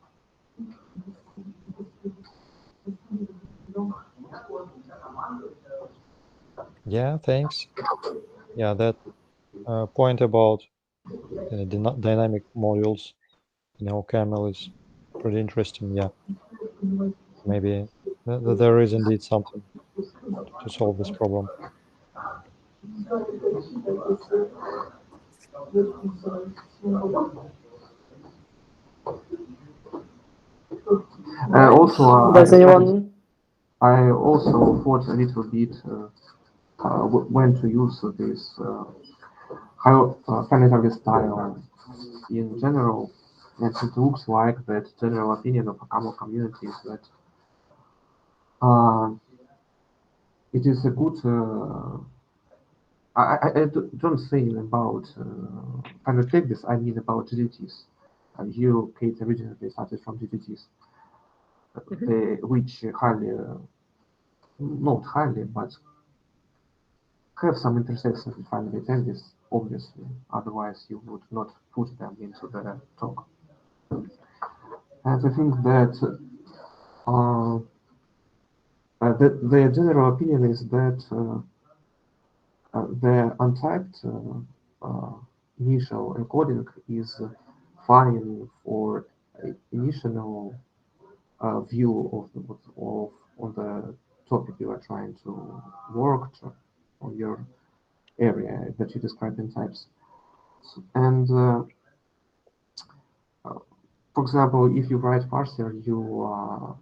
Yeah, thanks. Yeah, that point about dynamic modules in OCaml is pretty interesting. Yeah, maybe there is indeed something to solve this problem.
Also,
Does anyone?
I also thought a little bit when to use this finite style in general, and it looks like that general opinion of OCaml community is that it is a good. I don't say about finite tables. I mean about GDTs. You, Kate, originally started from GDTs, which highly, not highly, but have some intersections with finite tables, obviously. Otherwise, you would not put them into the talk. And I think that the general opinion is that the untyped initial encoding is fine for initial view of on the topic you are trying to work on your area that you describe in types. And for example, if you write parser, you are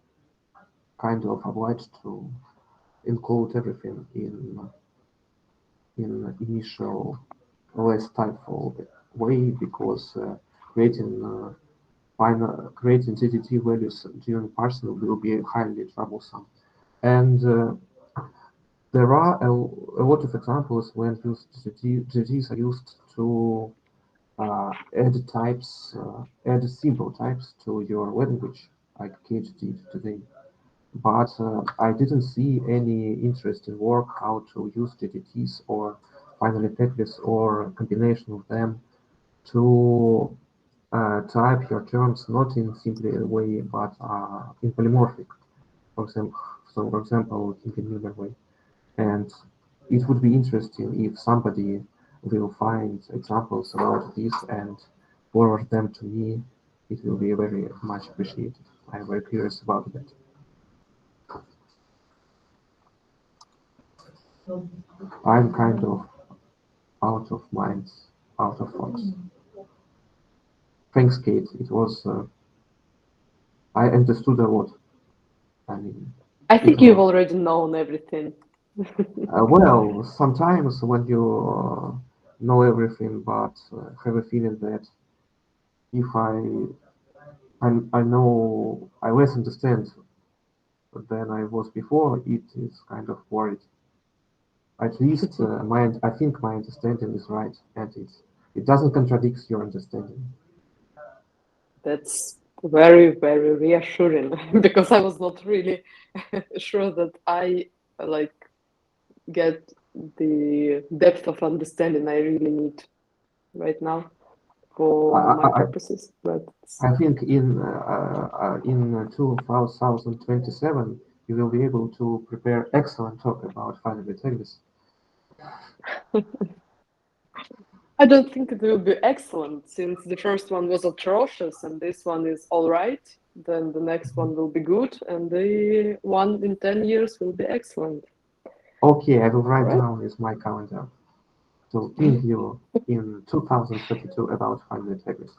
kind of obliged to include everything in initial less typeful way, because creating GDT values during parsing will be highly troublesome. And there are a lot of examples when GDTs are used to add types, add symbol types to your language, like Kate did today. But I didn't see any interesting work how to use GDTs or finally Tagless or a combination of them to type your terms not in simply a way, but in polymorphic, for example. So, for example, in the Miller way. And it would be interesting if somebody will find examples about this and forward them to me. It will be very much appreciated. I'm very curious about that. I'm kind of out of mind, out of focus. Thanks, Kate. It was, I understood a lot. I mean,
I think you've already known everything.
well, sometimes when you know everything, but have a feeling that if I know I less understand than I was before, it is kind of worried. At least I think my understanding is right, and it doesn't contradict your understanding.
That's very, very reassuring because I was not really sure that I like get the depth of understanding I really need right now. for my purposes. But
I think in 2027 you will be able to prepare excellent talk about finally Tagless.
I don't think it will be excellent, since the first one was atrocious and this one is all right. Then the next one will be good, and the one in 10 years will be excellent.
Okay, I will write
Right.
down this my calendar to ping you in 2022 about finally Tagless.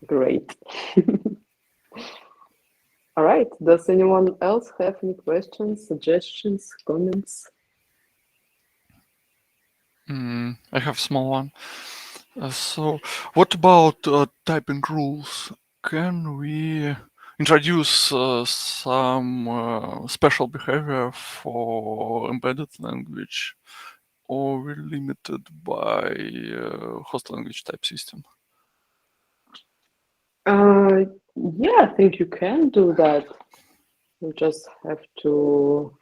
Great. All right. Does anyone else have any questions, suggestions, comments?
I have a small one. So, what about typing rules? Can we introduce some special behavior for embedded language, or we're limited by host language type system?
Yeah, I think you can do that. You just have to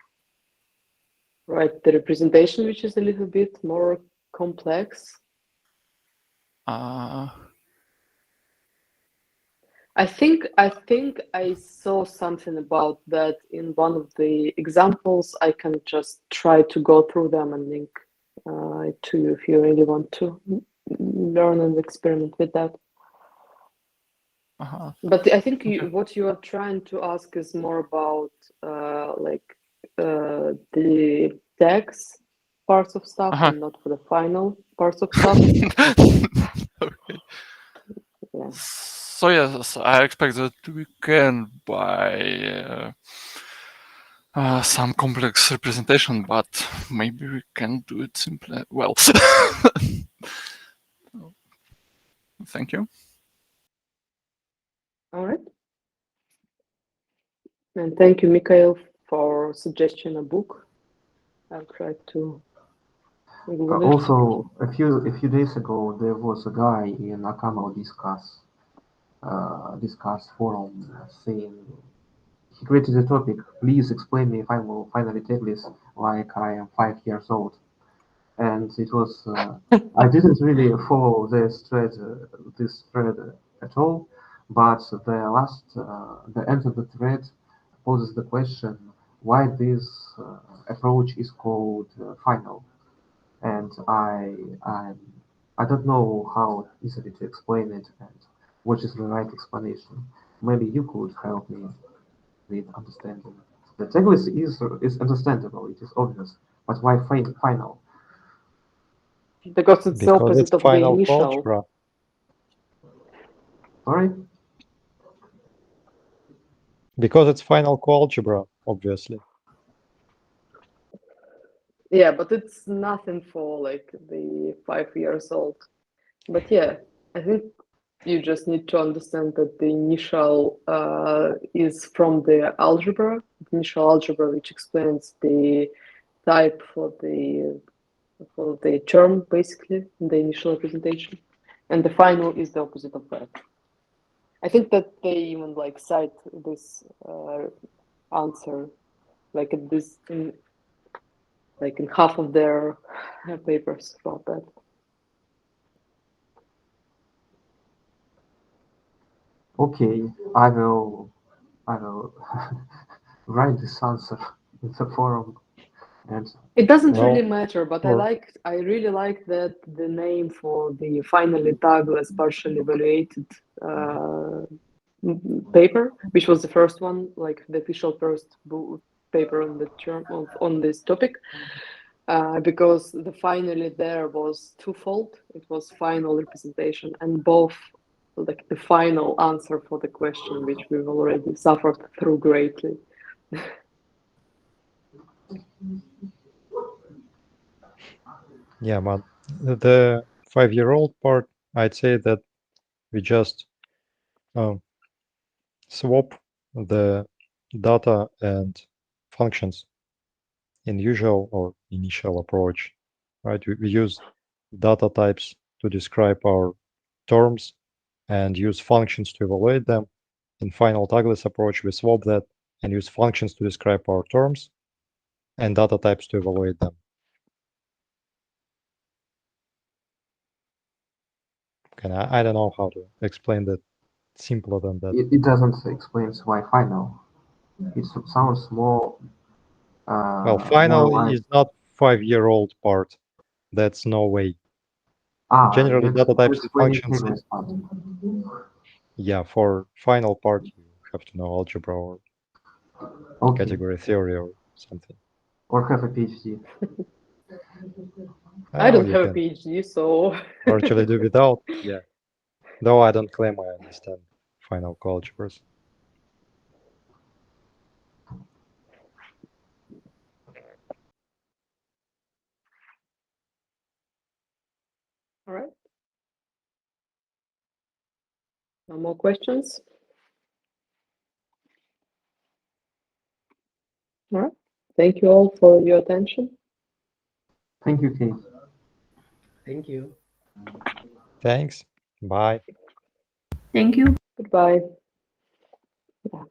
write the representation, which is a little bit more complex. I think I saw something about that in one of the examples. I can just try to go through them and link it to you if you really want to learn and experiment with that. But I think what you are trying to ask is more about the tags parts of stuff and not for the final parts of stuff.
Okay.
Yeah.
So yes, I expect that we can buy some complex representation, but maybe we can do it simply. Well, thank you.
All right. And thank you, Mikhail, for suggesting a book. I'll try to.
Also, a few days ago, there was a guy in Akamo discuss forum saying he created a topic. Please explain me if I will finally take this like I am 5 years old. And it was I didn't really follow this thread at all, but the end of the thread poses the question why this approach is called final, and I don't know how easily to explain it and what is the right explanation. Maybe you could help me with understanding. The Tagless is understandable, it is obvious, but why final?
Because it's the opposite of the initial.
Algebra.
Sorry?
Because it's final algebra, obviously.
Yeah, but it's nothing for like the 5 years old. But yeah, I think you just need to understand that the initial is from the algebra, the initial algebra, which explains the type for the term, basically, in the initial representation. And the final is the opposite of that. I think that they even like cite this answer like in this in half of their papers about that.
Okay, I will write this answer in the forum. And
it doesn't really matter, but I really like that the name for the finally tagless partially evaluated paper, which was the first one, like the official first paper on the term on this topic, because the finally there was twofold. It was final representation and both like the final answer for the question, which we've already suffered through greatly.
Yeah, but the 5-year-old part, I'd say that we just swap the data and functions in usual or initial approach, right? We use data types to describe our terms and use functions to evaluate them. In final tagless approach, we swap that and use functions to describe our terms and data types to evaluate them. I don't know how to explain that simpler than that.
It doesn't explain why final. It sounds more.
Well, final is not 5-year-old part. That's no way. Generally, data types and functions. Yeah, for final part, you have to know algebra or category theory or something.
Or have a PhD.
I don't have a PhD, so
virtually do without. Yeah, though I don't claim I understand final algebras.
all right. No more questions? All right. Thank you all for your attention.
Thank you, Kate.
Thank you.
Thanks. Bye.
Thank you.
Goodbye. Yeah.